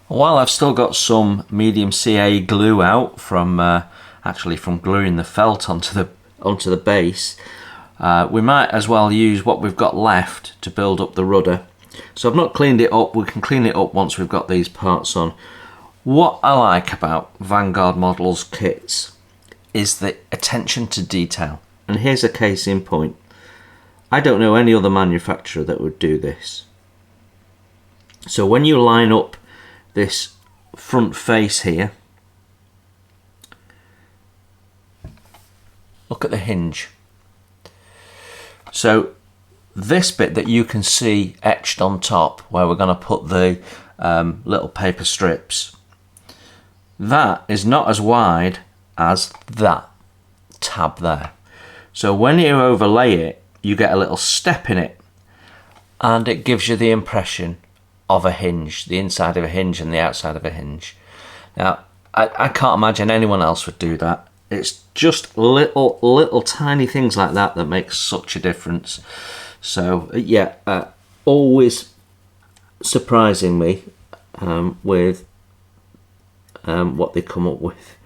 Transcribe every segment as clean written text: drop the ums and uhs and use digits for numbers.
While I've still got some medium CA glue out from actually from gluing the felt onto the base, we might as well use what we've got left to build up the rudder. So I've not cleaned it up. We can clean it up once we've got these parts on. What I like about Vanguard Models kits is the attention to detail. And here's a case in point. I don't know any other manufacturer that would do this. So when you line up this front face here, look at the hinge. So this bit that you can see etched on top, where we're going to put the little paper strips, that is not as wide as that tab there. So when you overlay it, you get a little step in it, and it gives you the impression of a hinge, the inside of a hinge and the outside of a hinge. Now, I can't imagine anyone else would do that. It's just little tiny things like that that make such a difference. So yeah, always surprising me with what they come up with.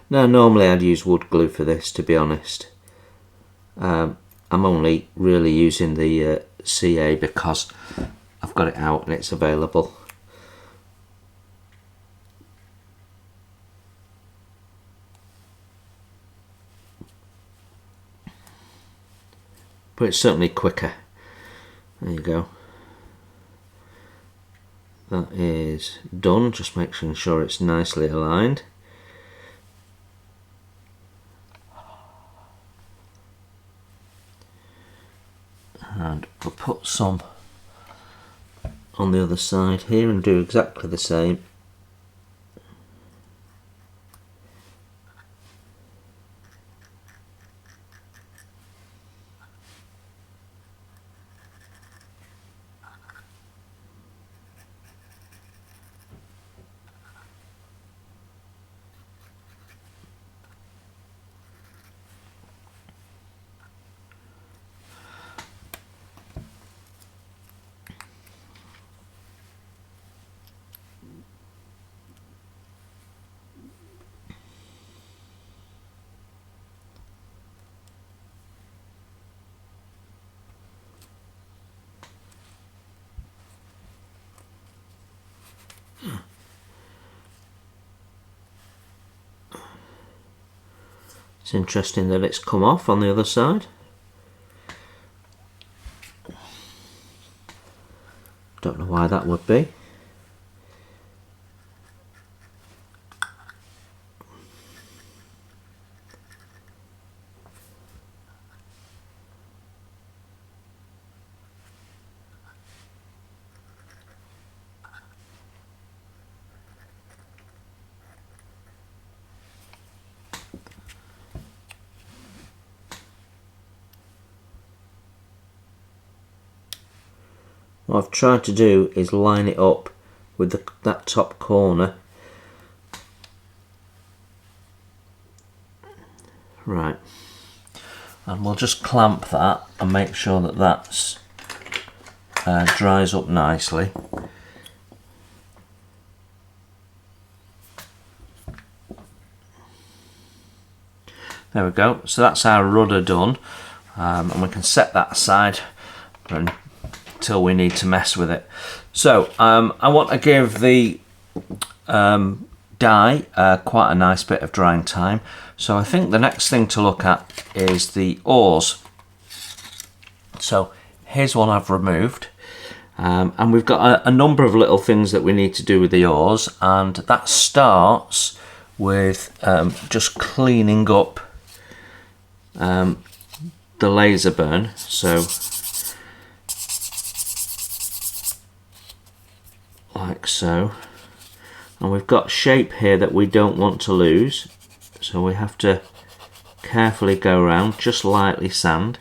Now normally I'd use wood glue for this, to be honest. I'm only really using the CA because I've got it out and it's available. But it's certainly quicker. There you go. That is done, just making sure it's nicely aligned. And we'll put some on the other side here and do exactly the same. It's interesting that it's come off on the other side. Don't know why that would be. What I've tried to do is line it up with that top corner. Right, and we'll just clamp that and make sure that that's dries up nicely. There we go, so that's our rudder done, and we can set that aside until we need to mess with it. So I want to give the dye quite a nice bit of drying time. So I think the next thing to look at is the oars. So here's one I've removed. And we've got a number of little things that we need to do with the oars, and that starts with just cleaning up the laser burn. So like so, and we've got shape here that we don't want to lose, so we have to carefully go around, just lightly sand.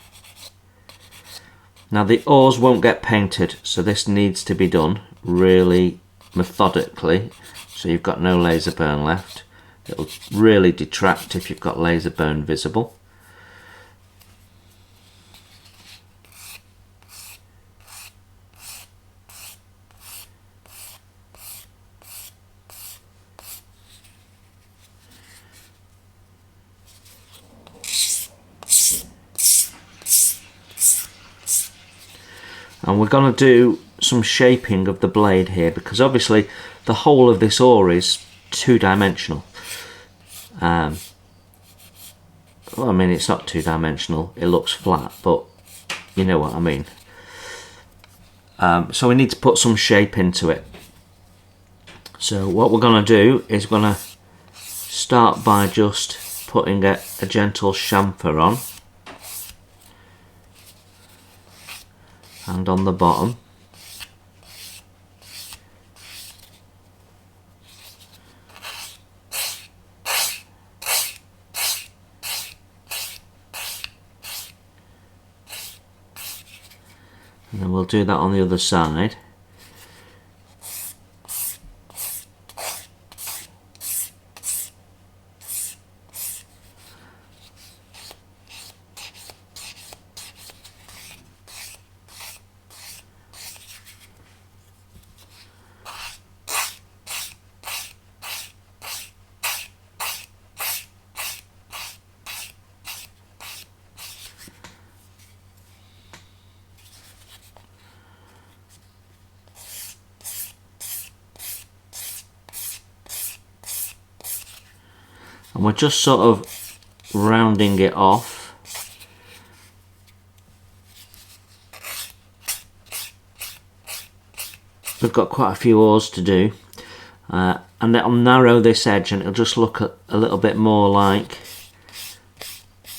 Now the oars won't get painted, so this needs to be done really methodically, so you've got no laser burn left. It'll really detract if you've got laser burn visible. And we're going to do some shaping of the blade here, because obviously the whole of this oar is two-dimensional. Well, I mean, it's not two-dimensional, it looks flat, but you know what I mean. So we need to put some shape into it. So what we're going to do is we're going to start by just putting a gentle chamfer on, and on the bottom. And then we'll do that on the other side. And we're just sort of rounding it off. We've got quite a few oars to do, and it'll narrow this edge and it'll just look a little bit more like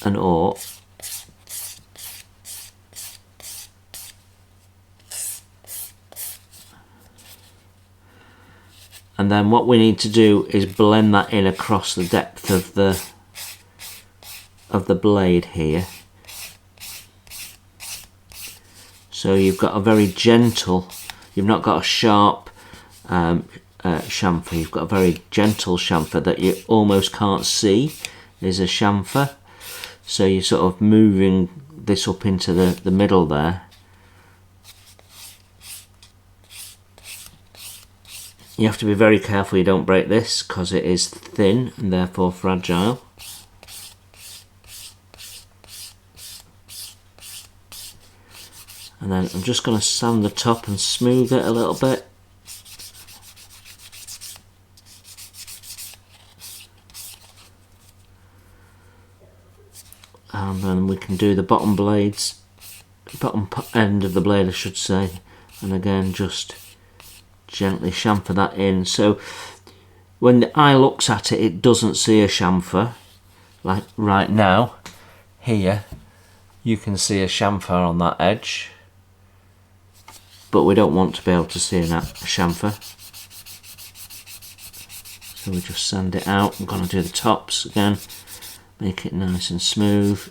an oar. And then what we need to do is blend that in across the depth of the blade here. So you've got a very gentle, you've not got a sharp chamfer, you've got a very gentle chamfer that you almost can't see is a chamfer. So you're sort of moving this up into the middle there. You have to be very careful you don't break this, because it is thin and therefore fragile. And then I'm just going to sand the top and smooth it a little bit. And then we can do the bottom blades, bottom end of the blade I should say, and again just gently chamfer that in, so when the eye looks at it, it doesn't see a chamfer. Like right now, here, you can see a chamfer on that edge, but we don't want to be able to see a chamfer. So we just sand it out. I'm going to do the tops again, make it nice and smooth.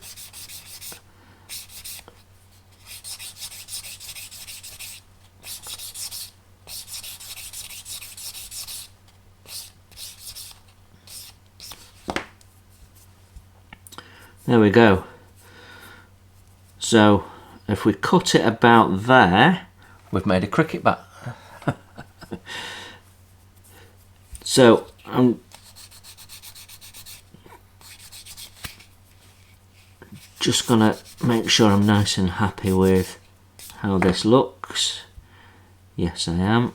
There we go. So if we cut it about there, we've made a cricket bat. So I'm just gonna make sure I'm nice and happy with how this looks. Yes, I am.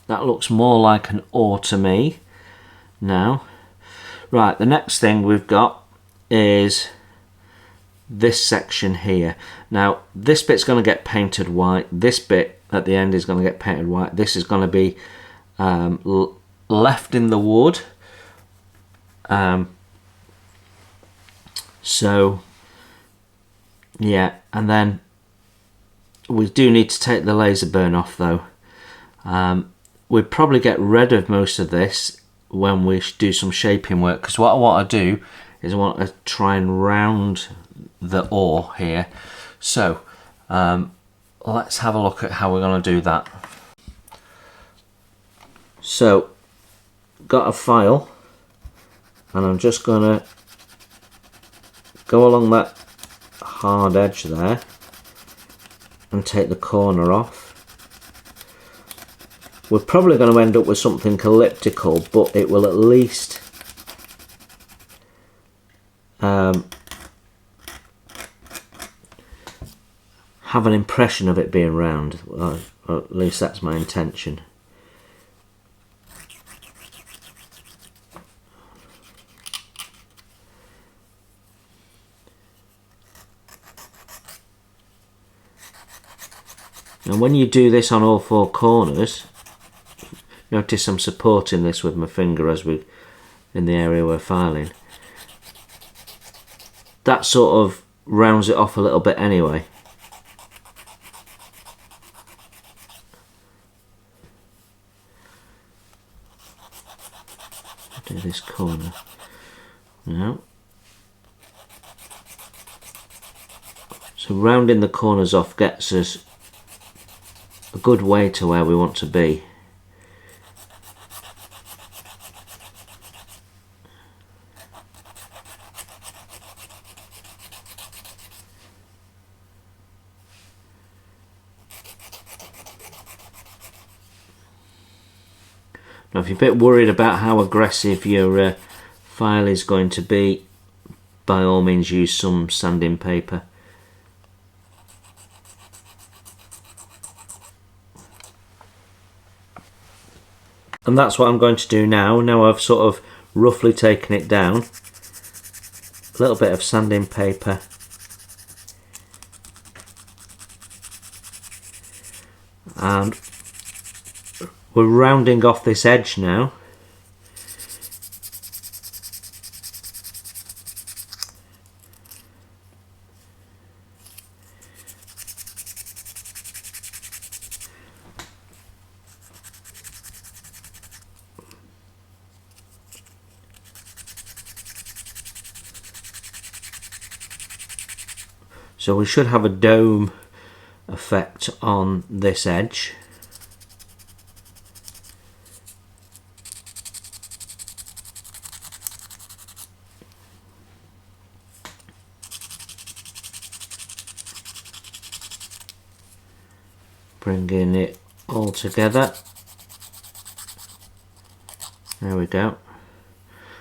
That looks more like an oar to me now. Right, the next thing we've got is this section here. Now this bit's going to get painted white, this bit at the end is going to get painted white, this is going to be left in the wood. So yeah, and then we do need to take the laser burn off though. We'd probably get rid of most of this when we do some shaping work, because what I want to do is I want to try and round the oar here. So let's have a look at how we're going to do that. So got a file, and I'm just going to go along that hard edge there and take the corner off. We're probably going to end up with something elliptical, but it will at least have an impression of it being round, or at least that's my intention. And when you do this on all four corners, notice I'm supporting this with my finger as we in the area we're filing. That sort of rounds it off a little bit anyway. Do this corner now. So rounding the corners off gets us a good way to where we want to be. Now if you're a bit worried about how aggressive your file is going to be, by all means use some sanding paper. And that's what I'm going to do now. Now I've sort of roughly taken it down. A little bit of sanding paper. And we're rounding off this edge now. So we should have a dome effect on this edge. Bringing it all together. There we go.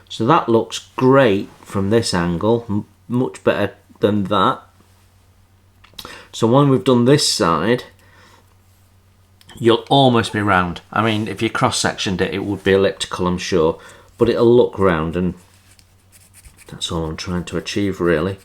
So that looks great from this angle, much better than that. So when we've done this side, you'll almost be round. I mean, if you cross-sectioned it, it would be elliptical, I'm sure, but it'll look round, and that's all I'm trying to achieve, really.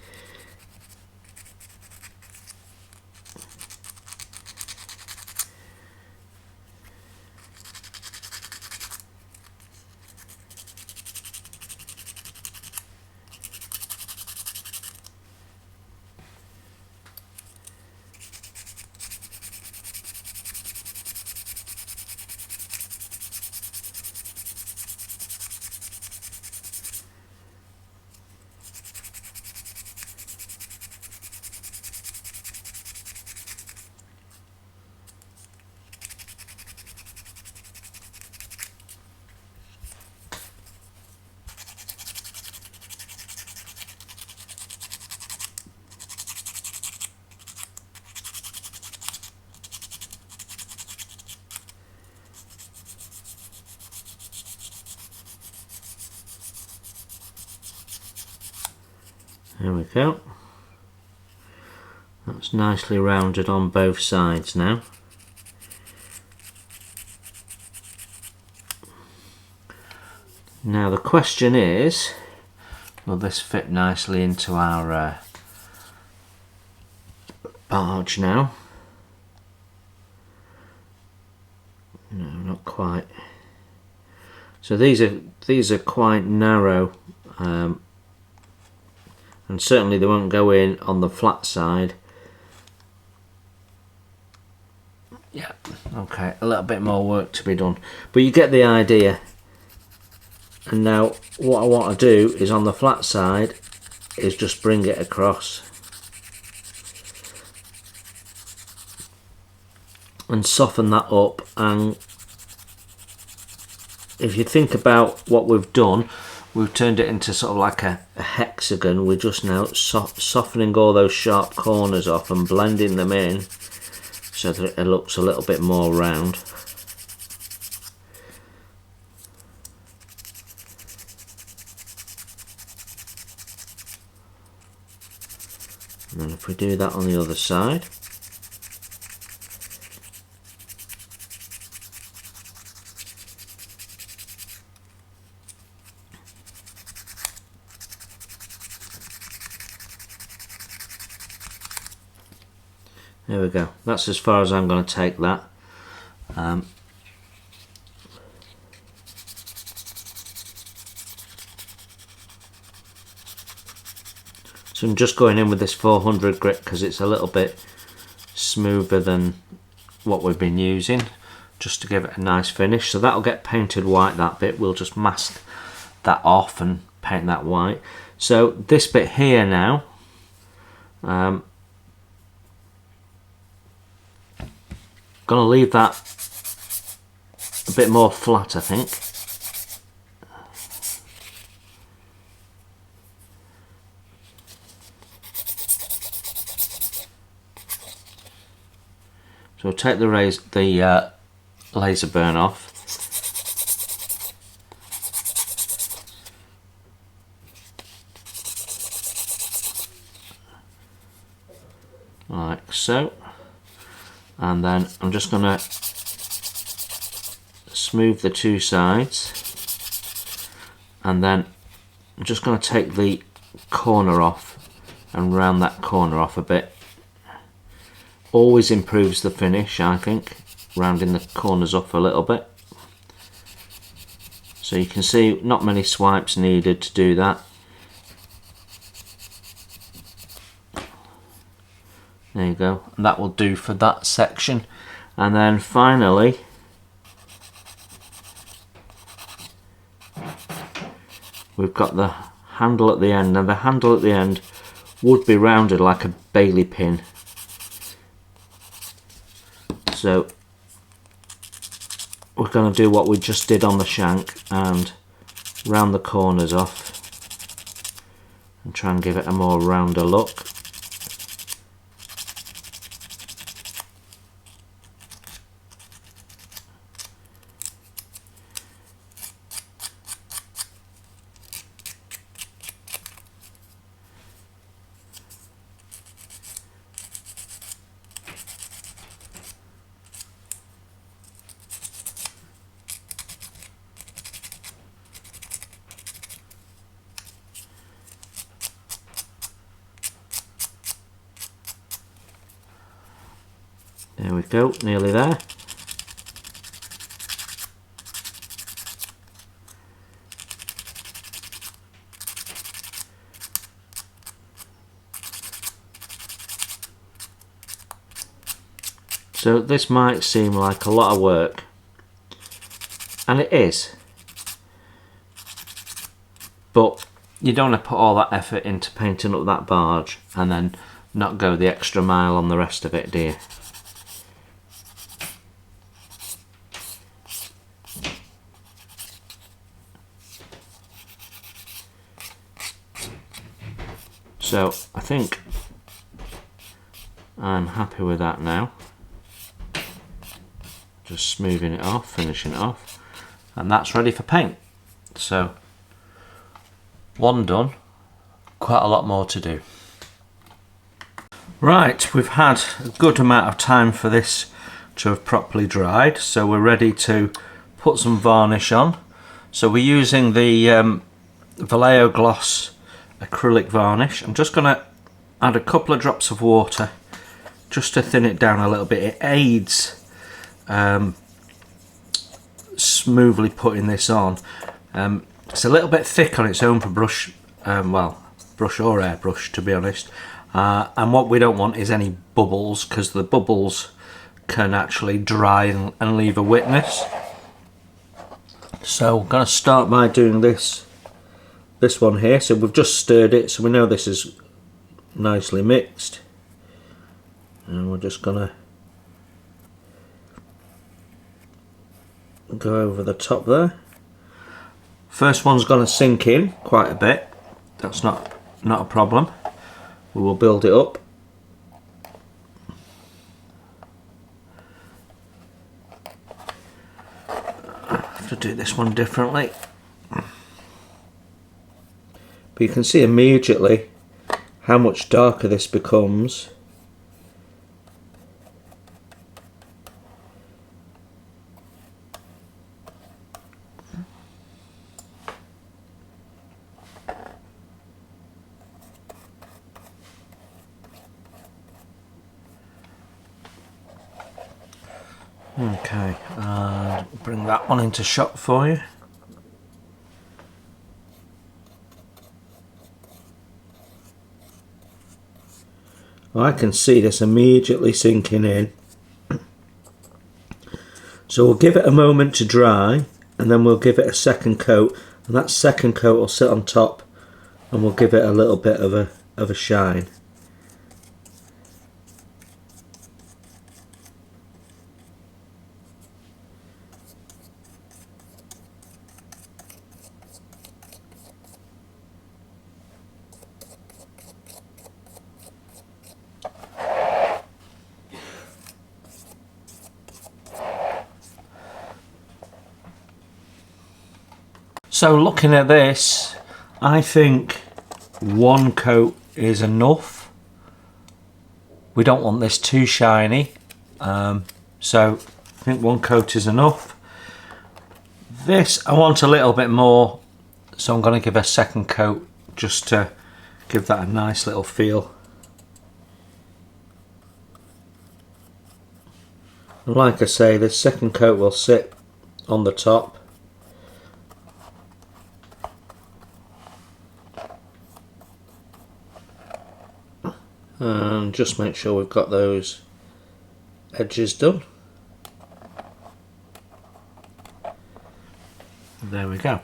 There we go. That's nicely rounded on both sides now. Now the question is, will this fit nicely into our barge now? No, not quite. So these are quite narrow, and certainly they won't go in on the flat side. Yeah, okay, a little bit more work to be done, but you get the idea. And now what I want to do is on the flat side is just bring it across and soften that up. And if you think about what we've done, we've turned it into sort of like a hexagon. We're just now softening all those sharp corners off and blending them in so that it looks a little bit more round. And then if we do that on the other side, there we go. That's as far as I'm going to take that. So I'm just going in with this 400 grit because it's a little bit smoother than what we've been using, just to give it a nice finish. So that'll get painted white, that bit. We'll just mask that off and paint that white. So this bit here now, gonna leave that a bit more flat, I think. So we'll take the laser burn off. Like so. And then I'm just going to smooth the two sides. And then I'm just going to take the corner off and round that corner off a bit. Always improves the finish, I think, rounding the corners off a little bit. So you can see not many swipes needed to do that. There you go, and that will do for that section. And then finally, we've got the handle at the end. Now the handle at the end would be rounded like a Bailey pin. So we're going to do what we just did on the shank and round the corners off and try and give it a more rounder look. There we go, nearly there. So this might seem like a lot of work, and it is, but you don't want to put all that effort into painting up that barge and then not go the extra mile on the rest of it, do you? So I think I'm happy with that now. Just smoothing it off, finishing it off, and that's ready for paint. So one done, quite a lot more to do. Right, we've had a good amount of time for this to have properly dried, so we're ready to put some varnish on. So we're using the Vallejo Gloss acrylic varnish. I'm just going to add a couple of drops of water just to thin it down a little bit. It aids smoothly putting this on. It's a little bit thick on its own for brush, well, brush or airbrush, to be honest. And what we don't want is any bubbles, because the bubbles can actually dry and leave a witness. So I'm going to start by doing this one here. So we've just stirred it, so we know this is nicely mixed. And we're just going to go over the top there. First one's going to sink in quite a bit. That's not a problem. We will build it up. I have to do this one differently. But you can see immediately how much darker this becomes. Okay, and bring that one into shot for you. I can see this immediately sinking in. So we'll give it a moment to dry, and then we'll give it a second coat, and that second coat will sit on top and we'll give it a little bit of a shine. So looking at this, I think one coat is enough. We don't want this too shiny, so I think one coat is enough. This I want a little bit more, so I'm going to give a second coat just to give that a nice little feel. And like I say, this second coat will sit on the top. And just make sure we've got those edges done. There we go.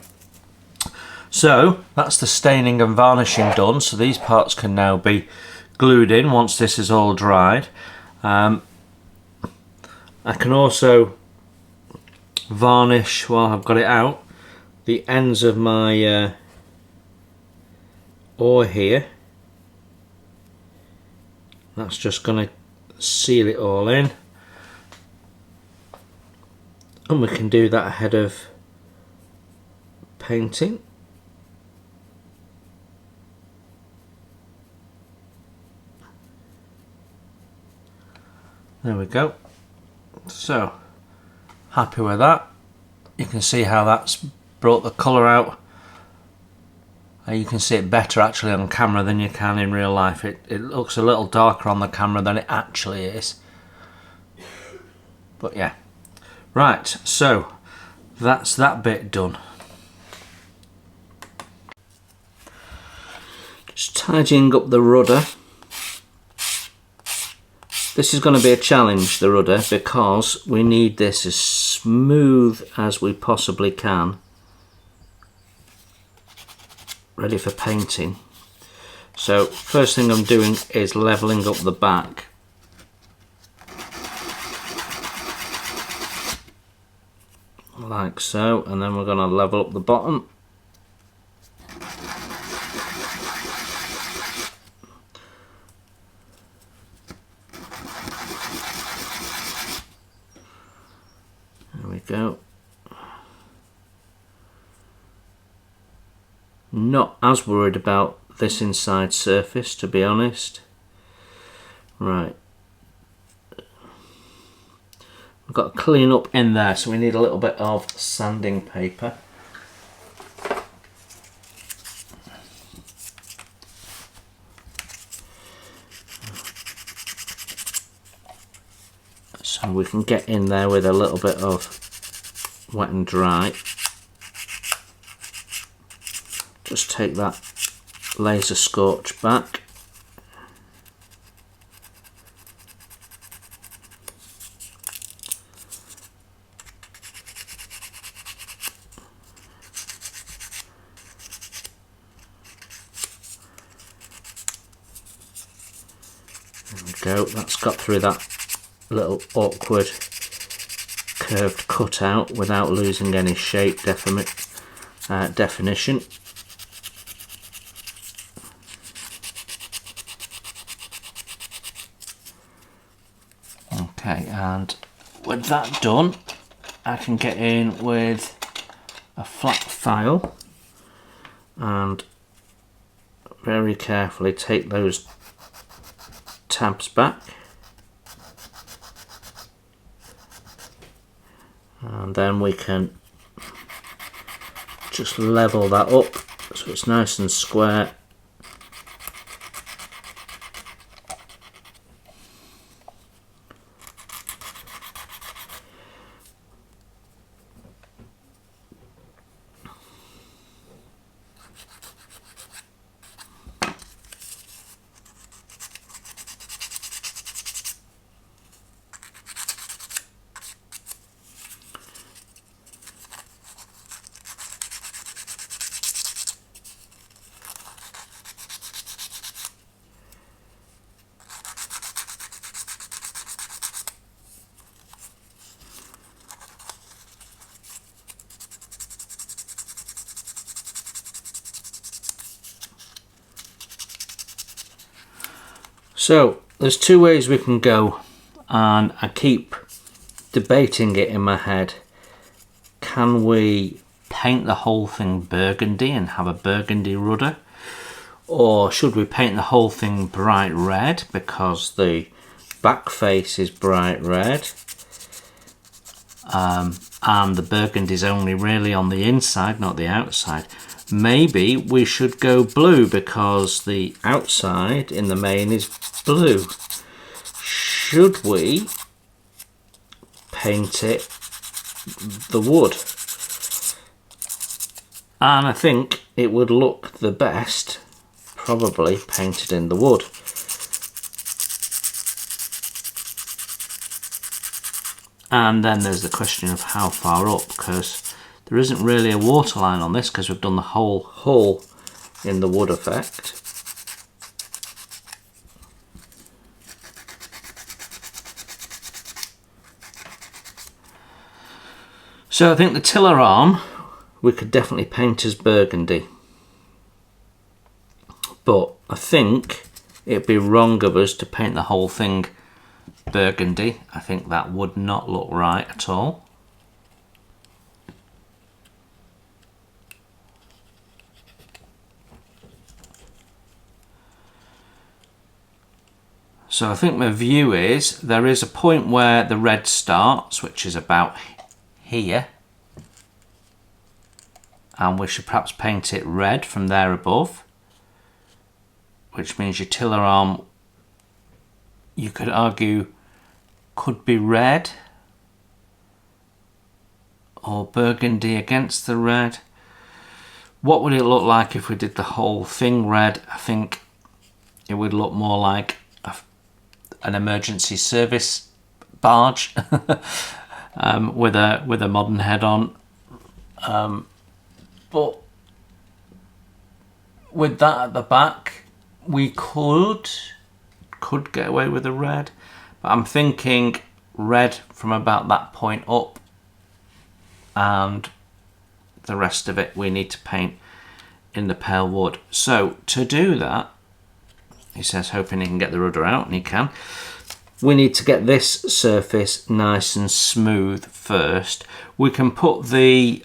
So that's the staining and varnishing done, so these parts can now be glued in once this is all dried. I can also varnish, while I've got it out, the ends of my oar here. That's just going to seal it all in, and we can do that ahead of painting. There we go. So happy with that. You can see how that's brought the colour out. You can see it better actually on camera than you can in real life. It looks a little darker on the camera than it actually is. But yeah. Right, so that's that bit done. Just tidying up the rudder. This is going to be a challenge, the rudder, because we need this as smooth as we possibly can, ready for painting. So first thing I'm doing is leveling up the back. Like so, and then we're going to level up the bottom. There we go. Not as worried about this inside surface, to be honest. Right. We've got to clean up in there, so we need a little bit of sanding paper. and we can get in there with a little bit of wet and dry. Just take that laser scorch back. There we go, that's got through that little awkward curved cutout without losing any shape definition. Okay, and with that done, I can get in with a flat file and very carefully take those tabs back, and then we can just level that up so it's nice and square. So there's two ways we can go, and I keep debating it in my head. Can we paint the whole thing burgundy and have a burgundy rudder, or should we paint the whole thing bright red because the back face is bright red and the burgundy is only really on the inside, not the outside? Maybe we should go blue because the outside in the main is blue. Should we paint it the wood? And I think it would look the best probably painted in the wood. And then there's the question of how far up, because there isn't really a waterline on this because we've done the whole hull in the wood effect. So I think the tiller arm we could definitely paint as burgundy, but I think it'd be wrong of us to paint the whole thing burgundy. I think that would not look right at all. So I think my view is there is a point where the red starts, which is about here, and we should perhaps paint it red from there above, which means your tiller arm, you could argue, could be red or burgundy against the red. What would it look like if we did the whole thing red? I think it would look more like an emergency service barge with a modern head on. But with that at the back, we could get away with a red, but I'm thinking red from about that point up, and the rest of it we need to paint in the pale wood. So to do that, he says, hoping he can get the rudder out, and he can, we need to get this surface nice and smooth first. We can put the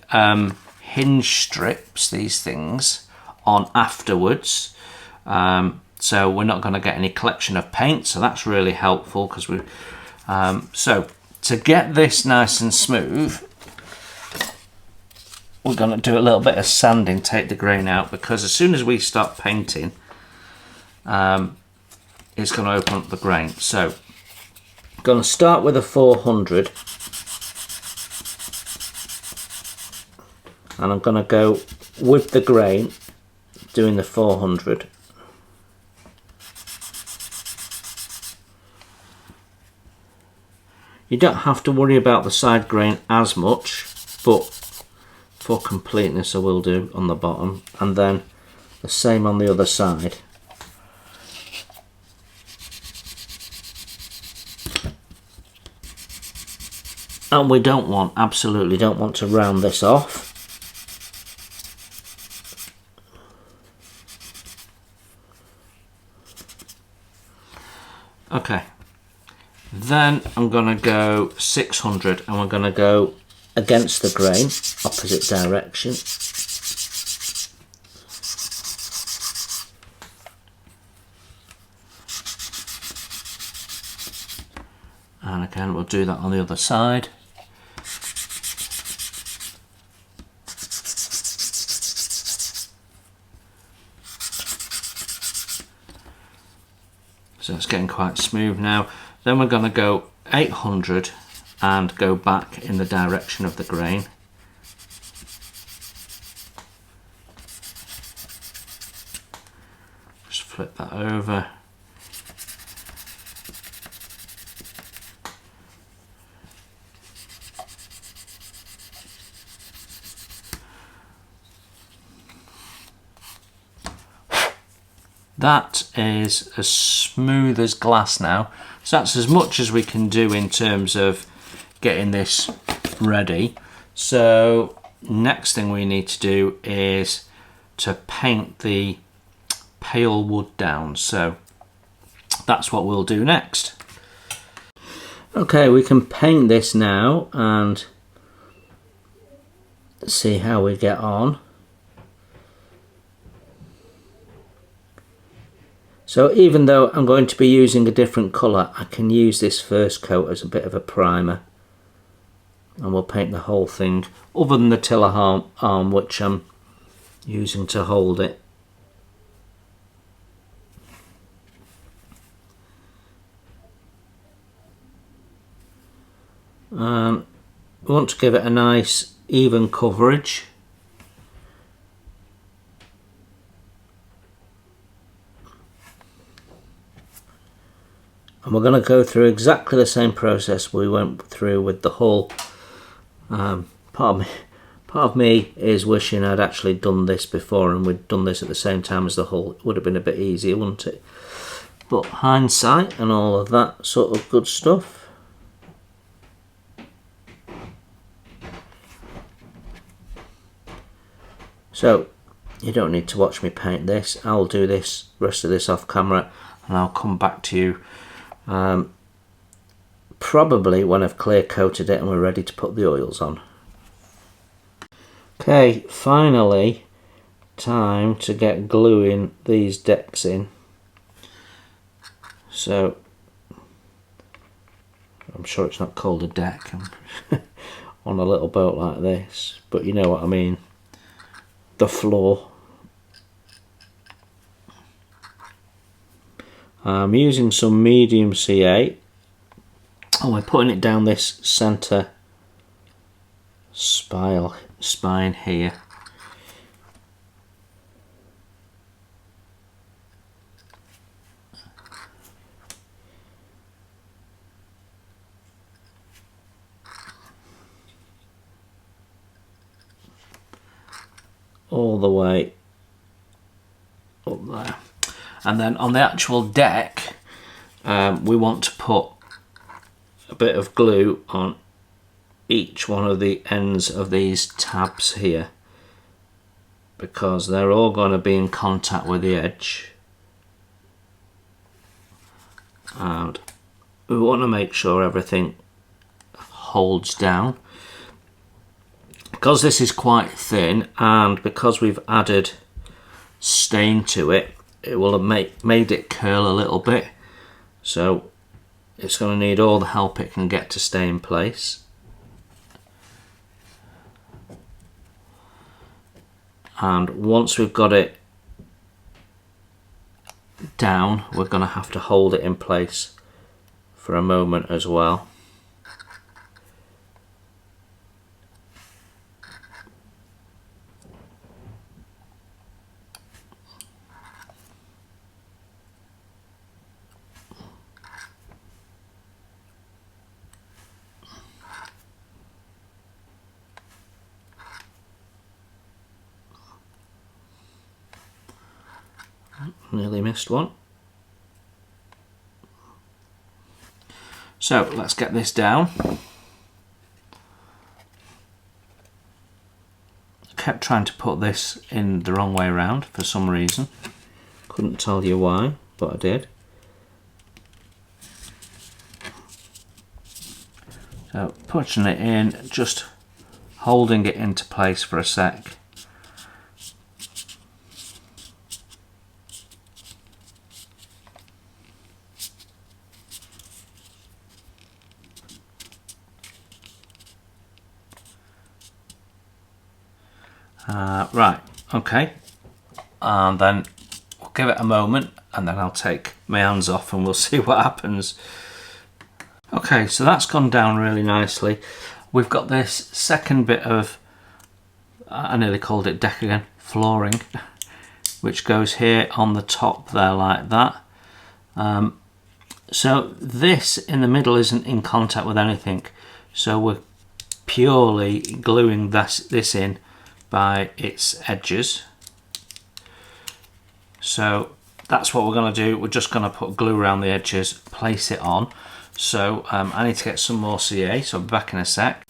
hinge strips, these things, on afterwards, so we're not going to get any collection of paint, so that's really helpful because we so to get this nice and smooth, we're going to do a little bit of sanding, take the grain out, because as soon as we start painting, it's going to open up the grain. So going to start with a 400 and I'm going to go with the grain doing the 400. You don't have to worry about the side grain as much, but for completeness I will do on the bottom, and then the same on the other side. And we don't want, absolutely don't want to round this off. Okay, then I'm going to go 600 and we're going to go against the grain, opposite direction. And again, we'll do that on the other side. So it's getting quite smooth now. Then we're going to go 800 and go back in the direction of the grain. Just flip that over. That is as smooth as glass now. So that's as much as we can do in terms of getting this ready. So next thing we need to do is to paint the pale wood down. So that's what we'll do next. Okay, we can paint this now and see how we get on. So even though I'm going to be using a different colour, I can use this first coat as a bit of a primer. And we'll paint the whole thing, other than the tiller arm which I'm using to hold it. We want to give it a nice even coverage. And we're going to go through exactly the same process we went through with the hull. Part of me is wishing I'd actually done this before and we'd done this at the same time as the hull. It would have been a bit easier, wouldn't it? But hindsight and all of that sort of good stuff. So you don't need to watch me paint this. I'll do this rest of this off camera and I'll come back to you probably when I've clear coated it and we're ready to put the oils on. Okay, finally time to get gluing these decks in. So I'm sure it's not called a deck on a little boat like this, but you know what I mean, the floor. I'm using some medium C8 and we're putting it down this centre spine here. All the way up there. And then on the actual deck, we want to put a bit of glue on each one of the ends of these tabs here, because they're all going to be in contact with the edge. And we want to make sure everything holds down. Because this is quite thin and because we've added stain to it, it will have made it curl a little bit, so it's going to need all the help it can get to stay in place. And once we've got it down, we're going to have to hold it in place for a moment as well. Nearly missed one. So let's get this down. Kept trying to put this in the wrong way around for some reason. Couldn't tell you why, but I did. So pushing it in, just holding it into place for a sec. Right, okay, and then we'll give it a moment and then I'll take my hands off and we'll see what happens. Okay, so that's gone down really nicely. We've got this second bit of, I nearly called it deck again, flooring, which goes here on the top there like that. So this in the middle isn't in contact with anything, so we're purely gluing this in by its edges. So that's what we're going to do. We're just going to put glue around the edges, place it on. So I need to get some more CA, so I'll be back in a sec.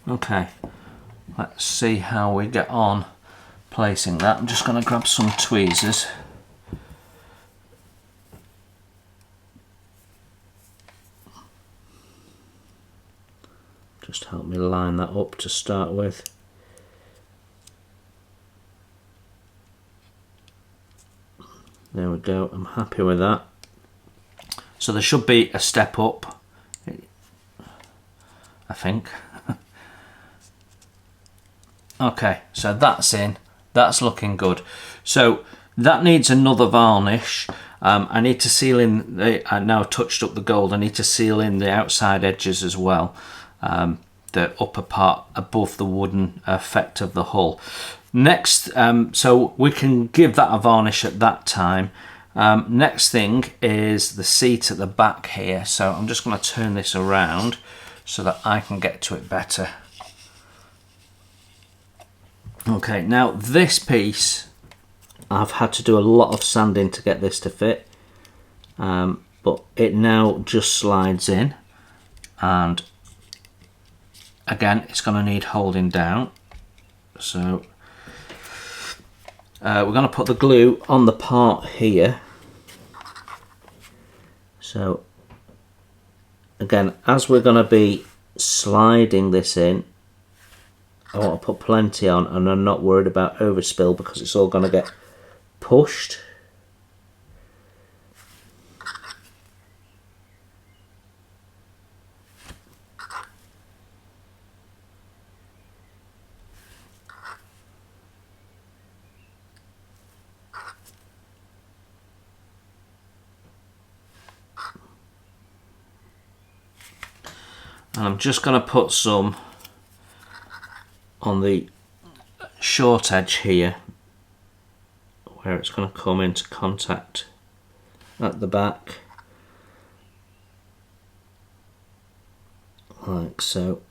Okay, let's see how we get on placing that. I'm just going to grab some tweezers. Just help me line that up to start with. There we go, I'm happy with that. So there should be a step up, I think. Okay, so that's in, that's looking good. So that needs another varnish. I need to seal in, I now touched up the gold, I need to seal in the outside edges as well. The upper part above the wooden effect of the hull. Next, so we can give that a varnish at that time. Next thing is the seat at the back here. So I'm just going to turn this around so that I can get to it better. Okay, now this piece, I've had to do a lot of sanding to get this to fit, but it now just slides in, and again it's going to need holding down. So we're going to put the glue on the part here. So again, as we're going to be sliding this in, I want to put plenty on, and I'm not worried about overspill because it's all going to get pushed. And I'm just going to put some on the short edge here, where it's going to come into contact at the back, like so.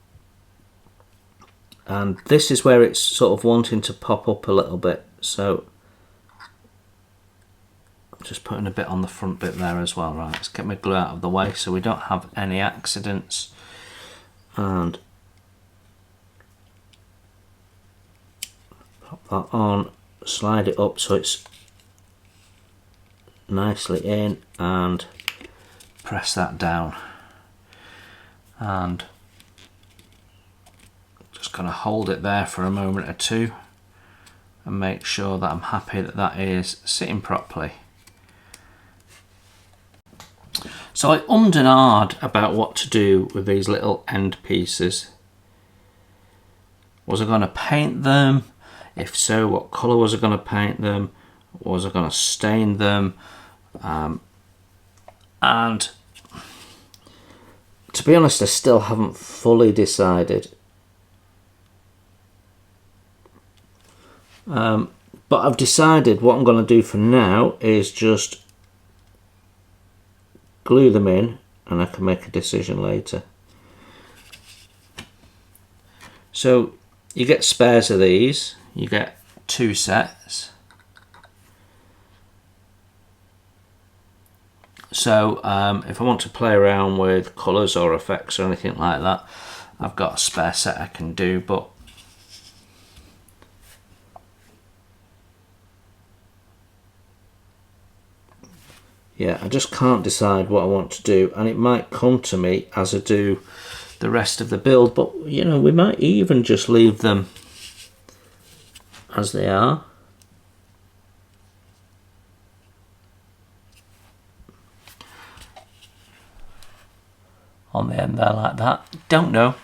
And this is where it's sort of wanting to pop up a little bit, so I'm just putting a bit on the front bit there as well. Right, let's get my glue out of the way so we don't have any accidents. And pop that on, slide it up so it's nicely in, and press that down. and just going to hold it there for a moment or two and make sure that I'm happy that that is sitting properly. So I ummed and ahed about what to do with these little end pieces. Was I going to paint them? If so, what colour was I going to paint them? Was I going to stain them? And to be honest, I still haven't fully decided. But I've decided what I'm going to do for now is just glue them in, and I can make a decision later. So you get spares of these, you get 2 sets. So if I want to play around with colours or effects or anything like that, I've got a spare set I can do, but yeah, I just can't decide what I want to do, and it might come to me as I do the rest of the build, but you know, we might even just leave them as they are. On the end there like that. Don't know.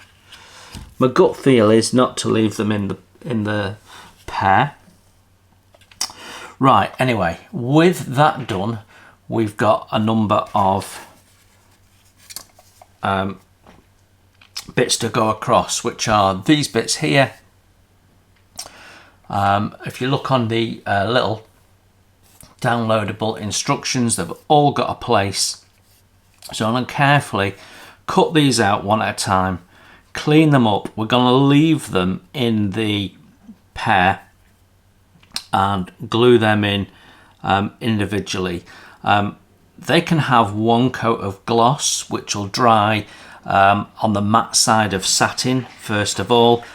My gut feel is not to leave them in the pair. Right, anyway, with that done, we've got a number of bits to go across, which are these bits here. If you look on the little downloadable instructions, they've all got a place. So I'm going to carefully cut these out one at a time, clean them up. We're going to leave them in the pair and glue them in individually. They can have one coat of gloss, which will dry on the matte side of satin first of all,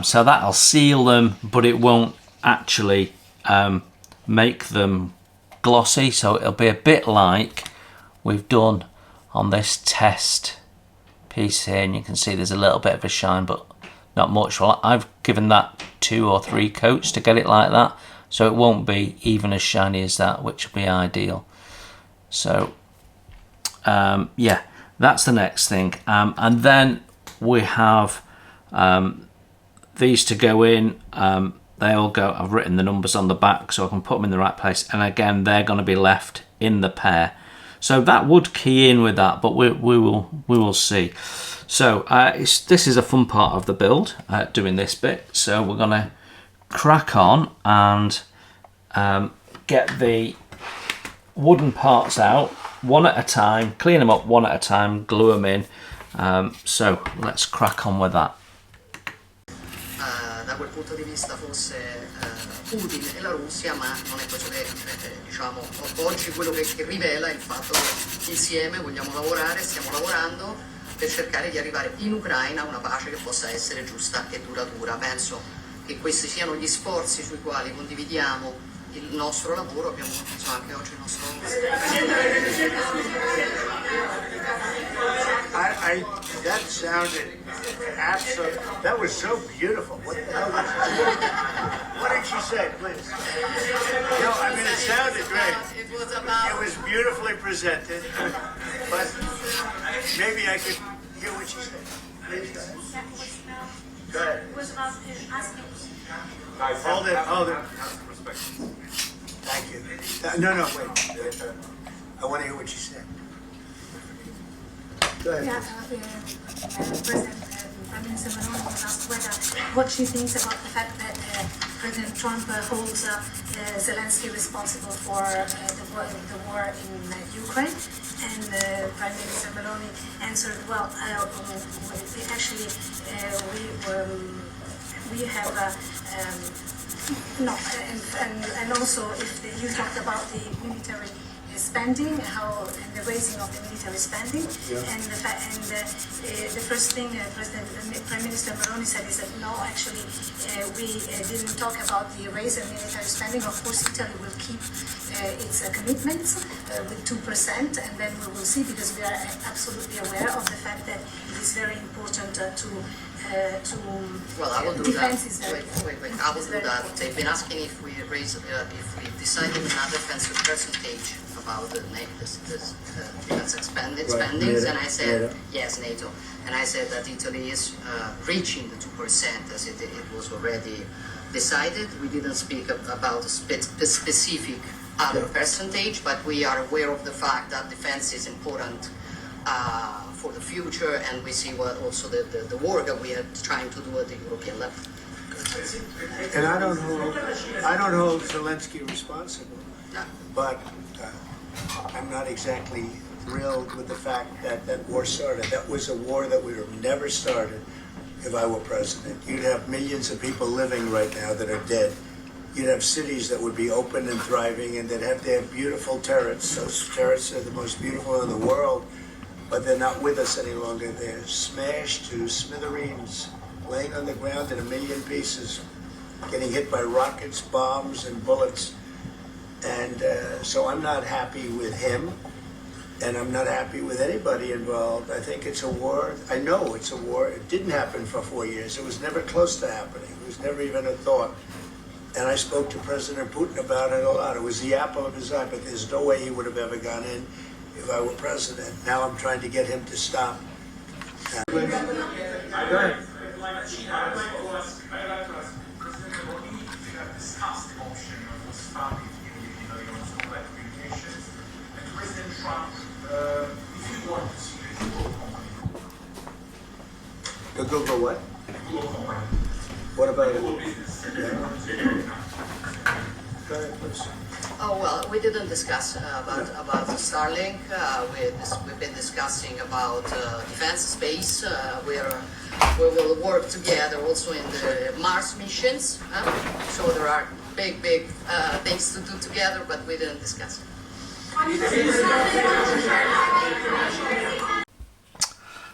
so that'll seal them, but it won't actually make them glossy. So it'll be a bit like we've done on this test piece here, and you can see there's a little bit of a shine, but not much. Well, I've given that 2 or 3 coats to get it like that, so it won't be even as shiny as that, which will be ideal. So yeah, that's the next thing. And then we have these to go in. They all go, I've written the numbers on the back so I can put them in the right place, and again they're going to be left in the pair. So that would key in with that, but we will see. So this is a fun part of the build, doing this bit. So we're going to crack on and get the wooden parts out one at a time, clean them up one at a time, glue them in. So let's crack on with that. Da quel punto di vista fosse Putin e la Russia, ma non è questo che diciamo oggi quello che rivela il fatto che insieme vogliamo lavorare, stiamo lavorando per cercare di arrivare in Ucraina a una pace che possa essere giusta e duratura. Penso che questi siano gli sforzi sui quali condividiamo il nostro lavoro, abbiamo condiviso anche oggi il nostro that sounded absolutely, that was so beautiful. What the hell did she say? What did she say, please? No, I mean, it sounded great. It was beautifully presented, but maybe I could hear what she said. Please. Go ahead. Hold it. Thank you. No, wait. I want to hear what she said. Yeah, President Prime Minister Meloni was asked what she thinks about the fact that President Trump holds Zelensky responsible for the war in Ukraine, and Prime Minister Meloni answered, well, actually we have no, and also if you talked about the military spending, and the raising of the military spending, and the first thing Prime Minister Maroni said is that no, actually, we didn't talk about the raise in military spending. Of course, Italy will keep its commitments with 2%, and then we will see, because we are absolutely aware of the fact that it is very important well, I will do that. defense is very Wait. I will do that. They've been asking if we decided another defensive percentage about the defense spendings, and I said yes, NATO. And I said that Italy is reaching the 2% as it was already decided. We didn't speak about a specific other percentage, but we are aware of the fact that defense is important for the future, and we see what also the work that we are trying to do at the European level. And I don't hold Zelensky responsible, but I'm not exactly thrilled with the fact that that war started. That was a war that would have never started if I were president. You'd have millions of people living right now that are dead. You'd have cities that would be open and thriving, and they'd have their beautiful turrets. Those turrets are the most beautiful in the world, but they're not with us any longer. They're smashed to smithereens, laying on the ground in a million pieces, getting hit by rockets, bombs, and bullets. And so I'm not happy with him, and I'm not happy with anybody involved. I think it's a war. I know it's a war. It didn't happen for 4 years. It was never close to happening. It was never even a thought. And I spoke to President Putin about it a lot. It was the apple of his eye, but there's no way he would have ever gone in if I were president. Now I'm trying to get him to stop. Go ahead. The Google what? What about it? Go ahead, please. Oh, well, we didn't discuss about Starlink. We've been discussing about defense space. We will work together also in the Mars missions. So there are big things to do together, but we didn't discuss it.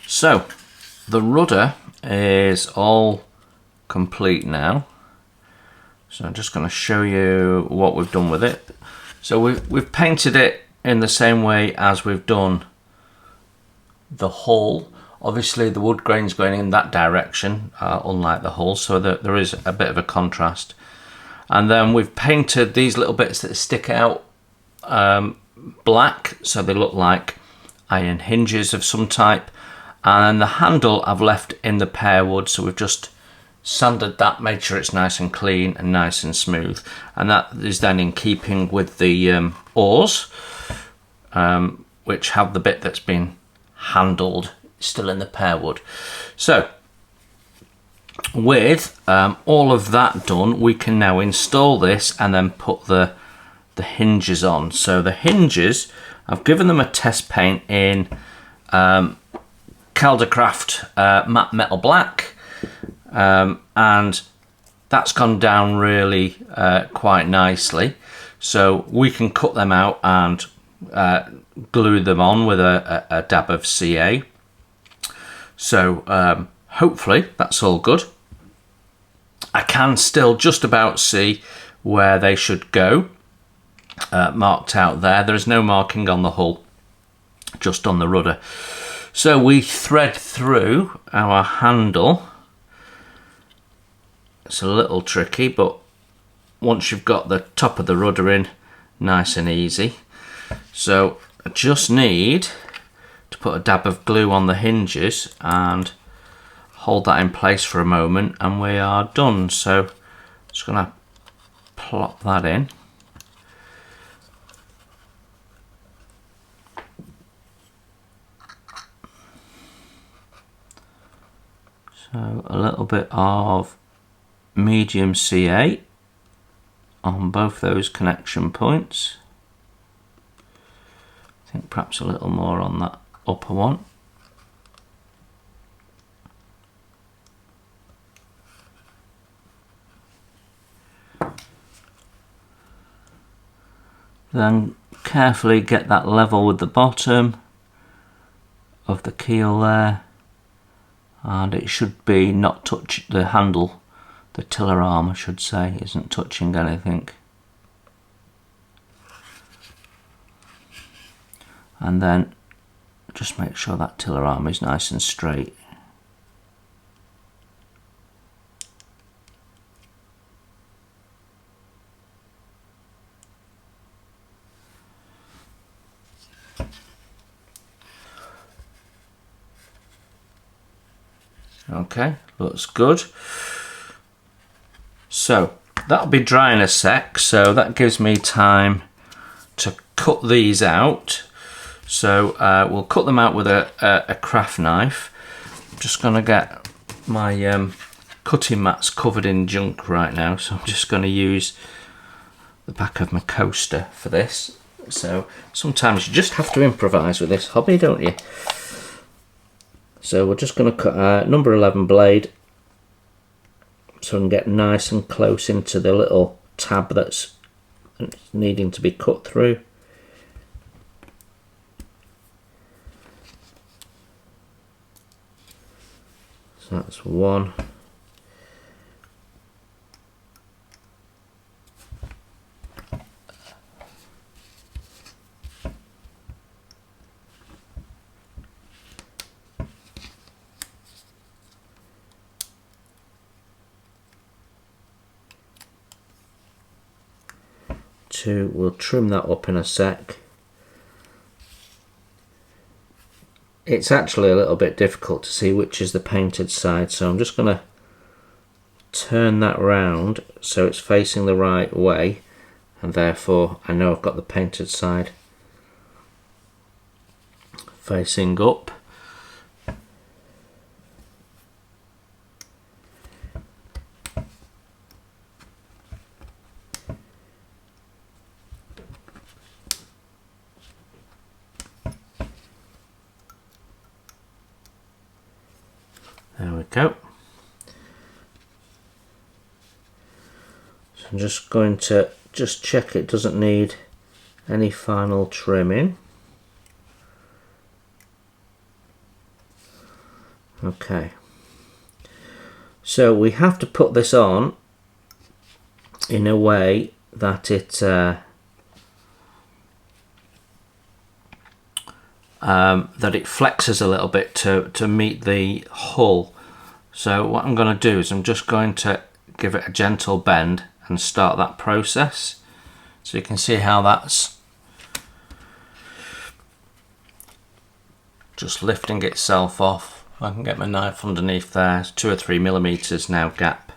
So the rudder is all complete now. So I'm just going to show you what we've done with it. So we've painted it in the same way as we've done the hull. Obviously the wood grain's going in that direction, unlike the hull, so that there is a bit of a contrast. And then we've painted these little bits that stick out black, so they look like iron hinges of some type. And the handle I've left in the pear wood, so we've just sanded that, made sure it's nice and clean and nice and smooth, and that is then in keeping with the oars, which have the bit that's been handled still in the pear wood. So with all of that done, we can now install this and then put the hinges on. So the hinges, I've given them a test paint in Caldercraft matte metal black, and that's gone down really quite nicely, so we can cut them out and glue them on with a dab of CA. So hopefully that's all good. I can still just about see where they should go, marked out there. There is no marking on the hull, just on the rudder. So we thread through our handle. It's a little tricky, but once you've got the top of the rudder in, nice and easy. So I just need to put a dab of glue on the hinges and hold that in place for a moment, and we are done. So just gonna plop that in. So a little bit of medium CA on both those connection points. I think perhaps a little more on that upper one. Then carefully get that level with the bottom of the keel there, and it should be not touch the handle, the tiller arm I should say, isn't touching anything. And then just make sure that tiller arm is nice and straight. Okay, looks good. So that'll be dry in a sec, so that gives me time to cut these out. So we'll cut them out with a craft knife. I'm just going to get my cutting mats covered in junk right now, so I'm just going to use the back of my coaster for this. So sometimes you just have to improvise with this hobby, don't you? So we're just going to cut a number 11 blade so we can get nice and close into the little tab that's needing to be cut through. So that's one. Two, we'll trim that up in a sec. It's actually a little bit difficult to see which is the painted side, so I'm just going to turn that round so it's facing the right way, and therefore I know I've got the painted side facing up. There we go. So I'm just going to check it doesn't need any final trimming. Okay. So we have to put this on in a way that it that it flexes a little bit to meet the hull. So what I'm going to do is I'm just going to give it a gentle bend and start that process. So you can see how that's just lifting itself off. I can get my knife underneath there. It's 2 or 3 millimeters now gap.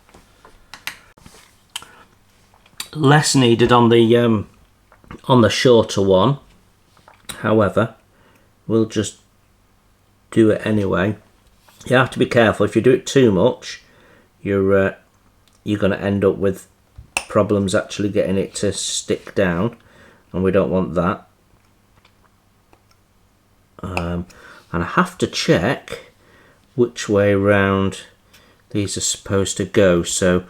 Less needed on the shorter one. However, we'll just do it anyway. You have to be careful. If you do it too much, you're going to end up with problems actually getting it to stick down, and we don't want that. And I have to check which way round these are supposed to go. So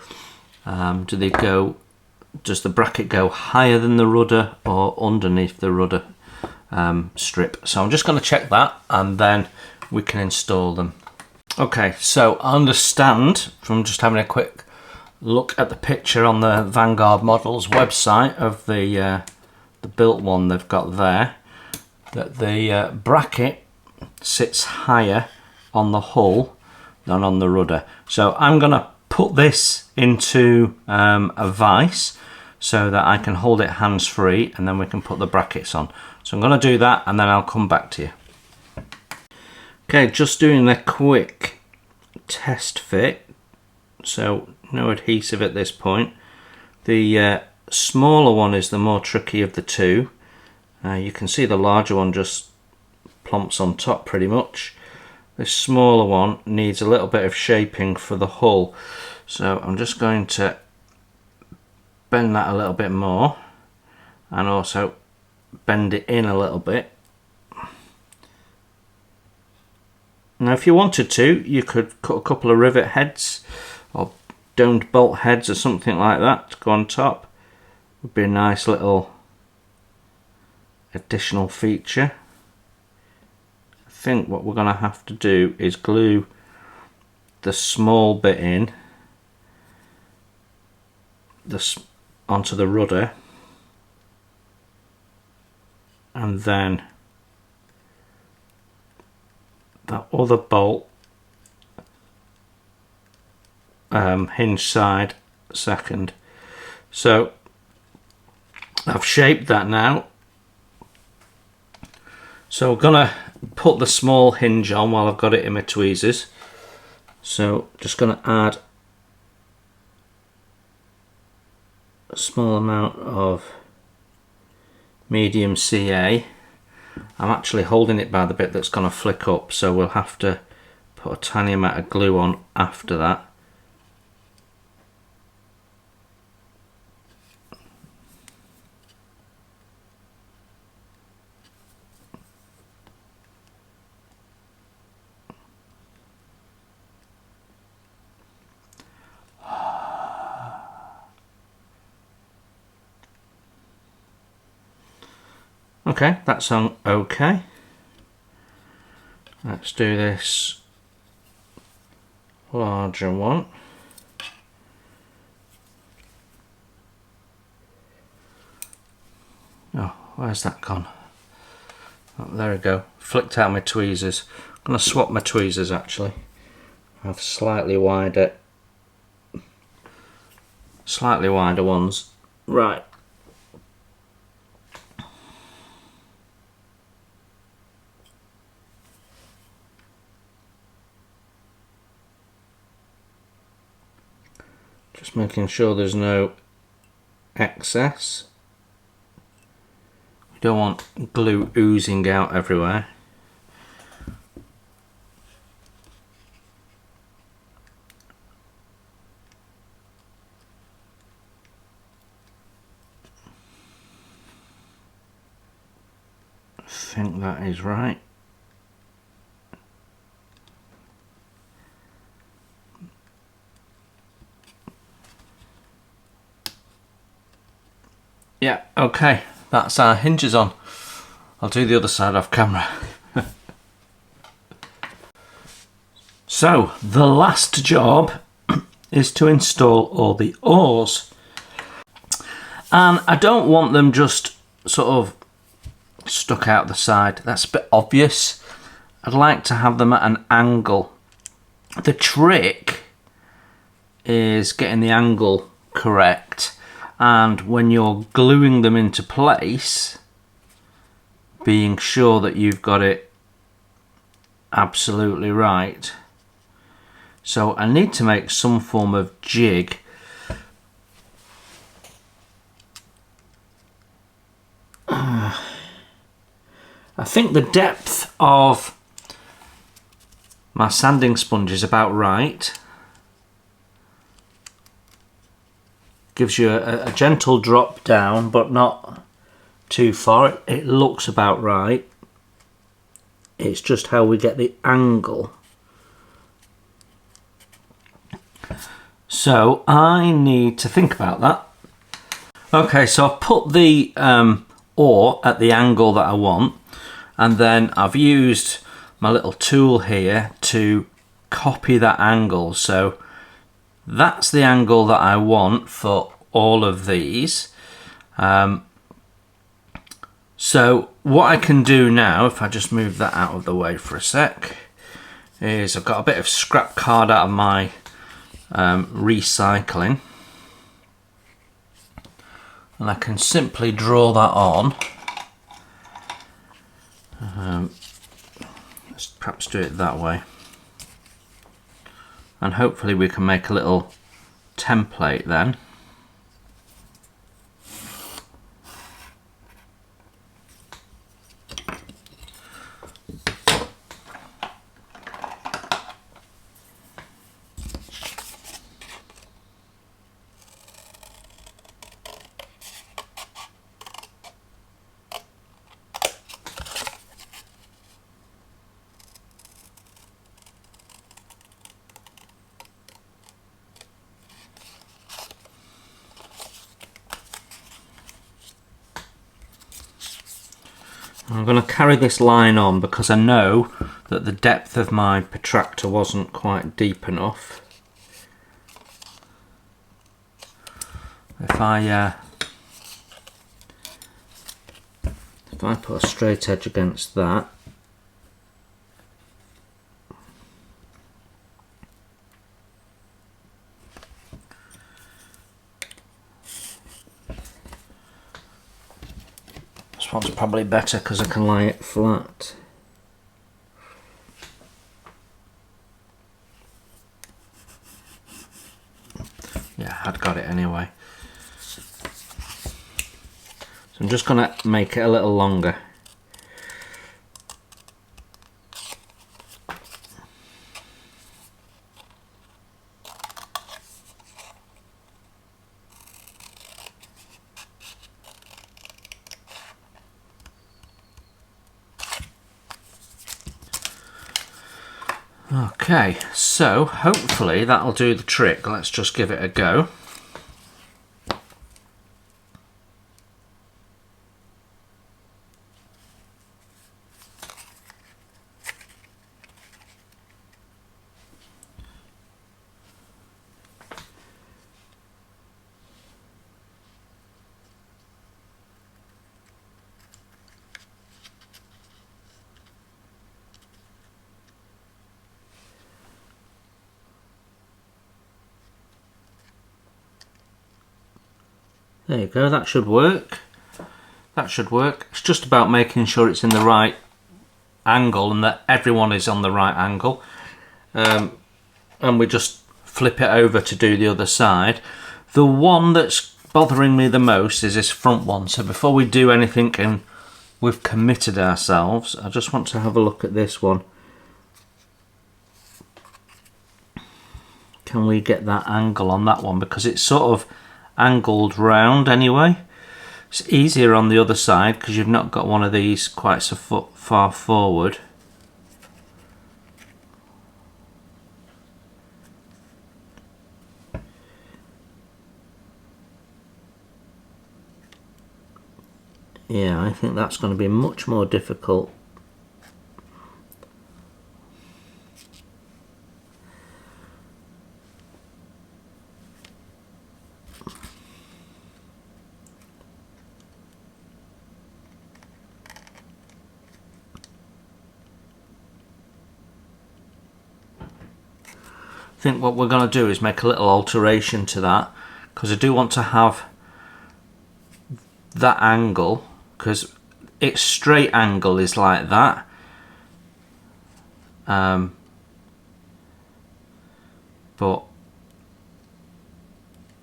does the bracket go higher than the rudder or underneath the rudder strip? So I'm just going to check that and then we can install them. Okay, so I understand from just having a quick look at the picture on the Vanguard Models website of the built one they've got there, that the bracket sits higher on the hull than on the rudder. So I'm going to put this into a vise so that I can hold it hands-free, and then we can put the brackets on. So I'm going to do that and then I'll come back to you. Okay, just doing a quick test fit. So no adhesive at this point. The smaller one is the more tricky of the two. You can see the larger one just plumps on top pretty much. This smaller one needs a little bit of shaping for the hull. So I'm just going to bend that a little bit more and also bend it in a little bit. Now if you wanted to, you could cut a couple of rivet heads or domed bolt heads or something like that to go on top. Would be a nice little additional feature. I think what we're going to have to do is glue the small bit in onto the rudder, and then that other bolt hinge side second. So I've shaped that now, so we're gonna put the small hinge on while I've got it in my tweezers. So just gonna add a small amount of medium CA. I'm actually holding it by the bit that's gonna flick up, so we'll have to put a tiny amount of glue on after that. Okay, that's on okay. Let's do this larger one. Oh, where's that gone? Oh, there we go. Flicked out my tweezers. I'm going to swap my tweezers actually. I have slightly wider ones. Right. Just making sure there's no excess. We don't want glue oozing out everywhere. I think that is right. Yeah, okay, that's our hinges on. I'll do the other side off camera. So, the last job is to install all the oars. And I don't want them just sort of stuck out the side. That's a bit obvious. I'd like to have them at an angle. The trick is getting the angle correct. And when you're gluing them into place, being sure that you've got it absolutely right. So I need to make some form of jig. I think the depth of my sanding sponge is about right. Gives you a gentle drop down, but not too far. It looks about right. It's just how we get the angle. So I need to think about that. Okay, so I've put the oar at the angle that I want, and then I've used my little tool here to copy that angle. So that's the angle that I want for all of these. So what I can do now, if I just move that out of the way for a sec, is I've got a bit of scrap card out of my recycling, and I can simply draw that on. Let's perhaps do it that way. And hopefully we can make a little template then. I'm going to carry this line on because I know that the depth of my protractor wasn't quite deep enough. If I put a straight edge against that, this one's probably better because I can lay it flat. Yeah, I'd got it anyway. So I'm just going to make it a little longer. Okay, so hopefully that'll do the trick. Let's just give it a go. There you go, that should work. That should work. It's just about making sure it's in the right angle and that everyone is on the right angle. And we just flip it over to do the other side. The one that's bothering me the most is this front one. So before we do anything and we've committed ourselves, I just want to have a look at this one. Can we get that angle on that one? Because it's sort of angled round anyway. It's easier on the other side because you've not got one of these quite so far forward. Yeah, I think that's going to be much more difficult. I think what we're going to do is make a little alteration to that because I do want to have that angle, because its straight angle is like that, but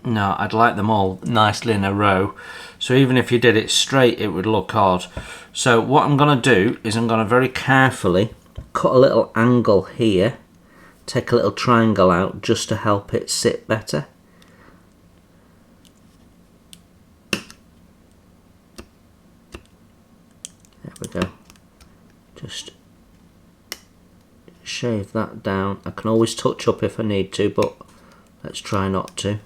no, I'd like them all nicely in a row, so even if you did it straight it would look odd. So what I'm going to do is I'm going to very carefully cut a little angle here, take a little triangle out just to help it sit better. There we go. Just shave that down. I can always touch up if I need to, but let's try not to.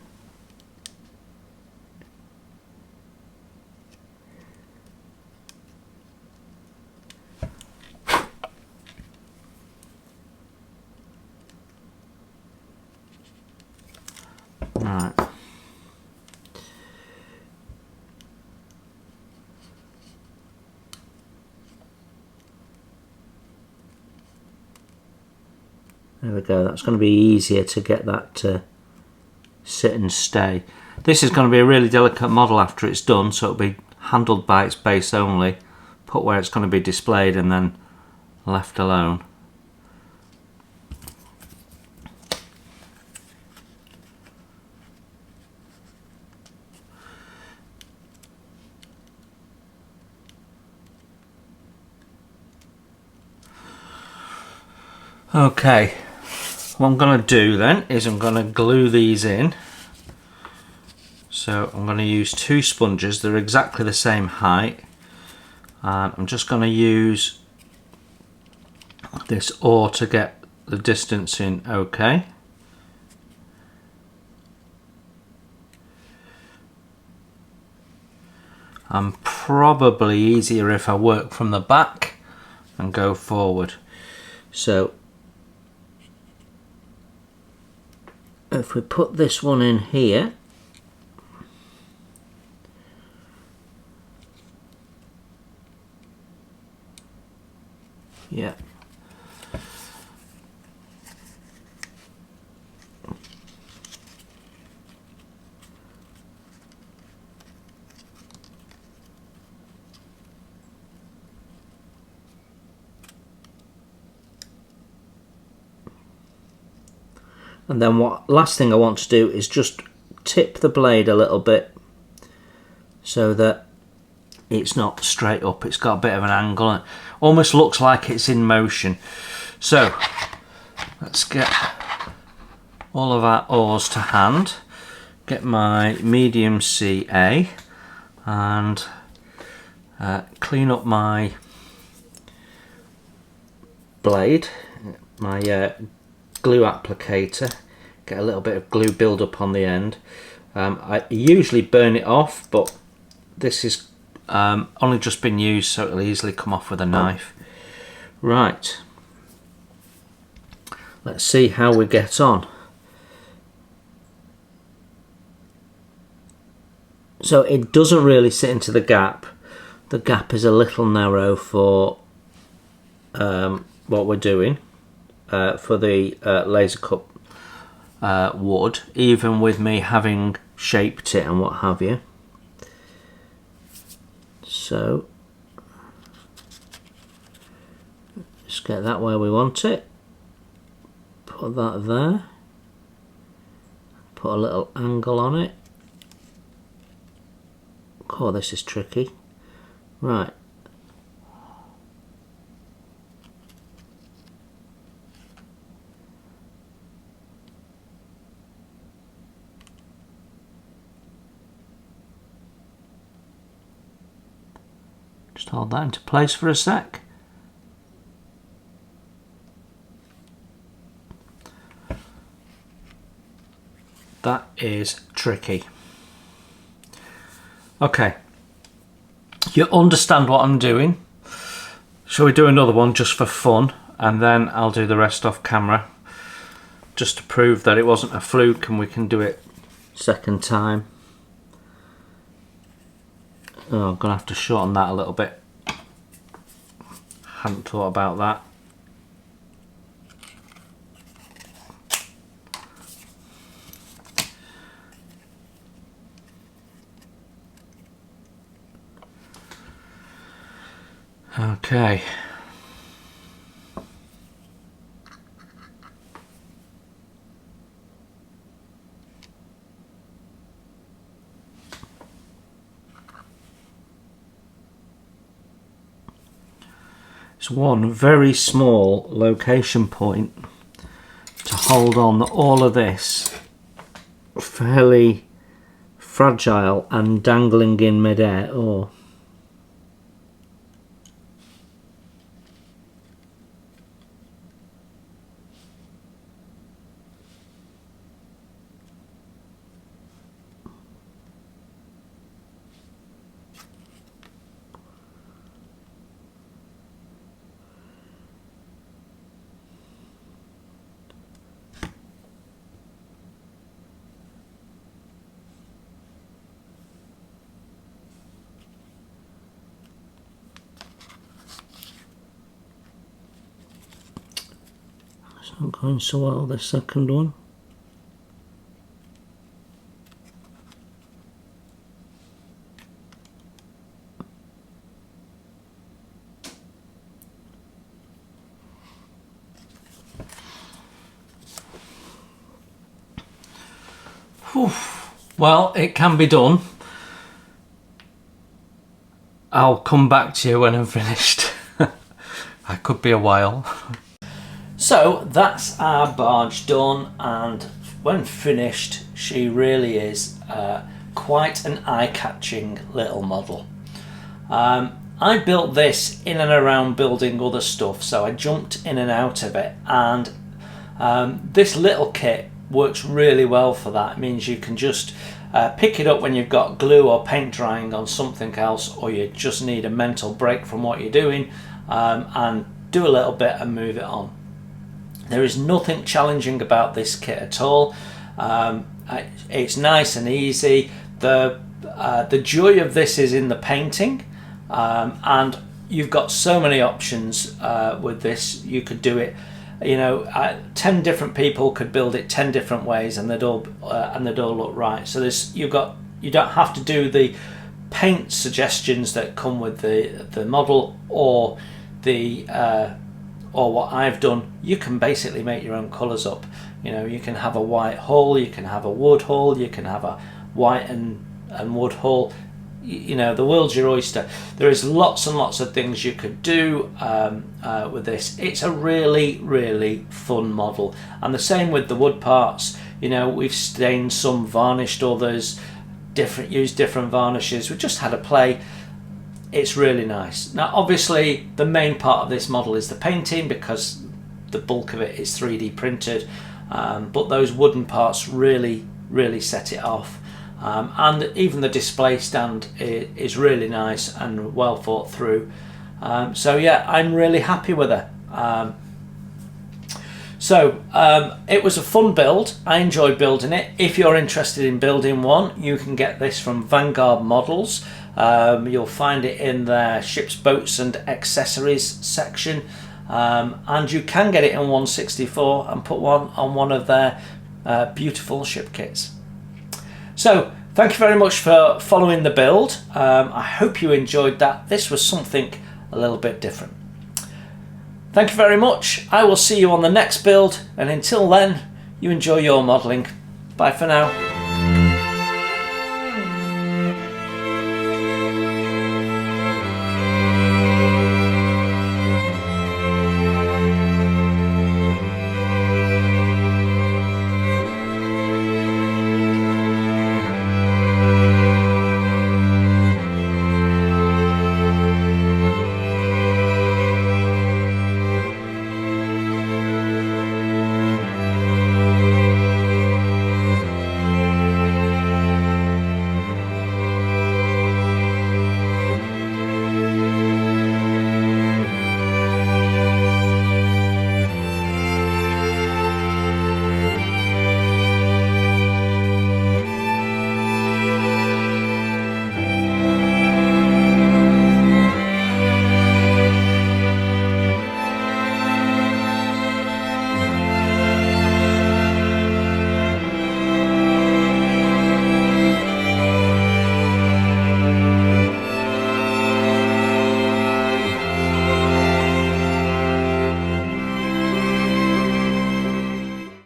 Right. There we go, that's going to be easier to get that to sit and stay. This is going to be a really delicate model after it's done, so it'll be handled by its base only, put where it's going to be displayed and then left alone. Okay, what I'm going to do then is I'm going to glue these in. So I'm going to use two sponges, they're exactly the same height, and I'm just going to use this oar to get the distance in okay. I'm probably easier if I work from the back and go forward. So if we put this one in here, yeah, and then what last thing I want to do is just tip the blade a little bit so that it's not straight up, it's got a bit of an angle and it almost looks like it's in motion. So let's get all of our oars to hand, get my medium CA and clean up my blade, my glue applicator, get a little bit of glue build up on the end. I usually burn it off, but this is only just been used, so it'll easily come off with a knife. Right, let's see how we get on. So it doesn't really sit into the gap. The gap is a little narrow for what we're doing for the laser cut wood, even with me having shaped it and what have you. So just get that where we want it, put that there, put a little angle on it. Oh, this is tricky. Right. Just hold that into place for a sec. That is tricky. Okay, you understand what I'm doing. Shall we do another one just for fun, and then I'll do the rest off camera just to prove that it wasn't a fluke and we can do it second time. Oh, I'm gonna have to shorten that a little bit. Hadn't thought about that. Okay. It's one very small location point to hold on all of this fairly fragile and dangling in midair. Oh. It's not going so well, the second one. Whew. Well, it can be done. I'll come back to you when I'm finished. I could be a while. So that's our barge done, and when finished she really is quite an eye-catching little model. I built this in and around building other stuff, so I jumped in and out of it, and this little kit works really well for that. It means you can just pick it up when you've got glue or paint drying on something else, or you just need a mental break from what you're doing, and do a little bit and move it on. There is nothing challenging about this kit at all. It's nice and easy. The joy of this is in the painting, and you've got so many options with this. You could do it, 10 different people could build it 10 different ways, and they'd all look right. So you don't have to do the paint suggestions that come with the model, or what I've done. You can basically make your own colours up. You can have a white hull, you can have a wood hull, you can have a white and wood hull. The world's your oyster. There is lots and lots of things you could do with this. It's a really, really fun model. And the same with the wood parts. We've stained some, varnished others, used different varnishes. We just had a play. It's really nice. Now, obviously, the main part of this model is the painting, because the bulk of it is 3D printed. But those wooden parts really, really set it off. And even the display stand is really nice and well thought through. So yeah, I'm really happy with it. It was a fun build. I enjoyed building it. If you're interested in building one, you can get this from Vanguard Models. You'll find it in their ships, boats and accessories section. And you can get it in 1/64 and put one on one of their beautiful ship kits. So thank you very much for following the build. I hope you enjoyed that. This was something a little bit different. Thank you very much. I will see you on the next build, and until then, you enjoy your modelling. Bye for now.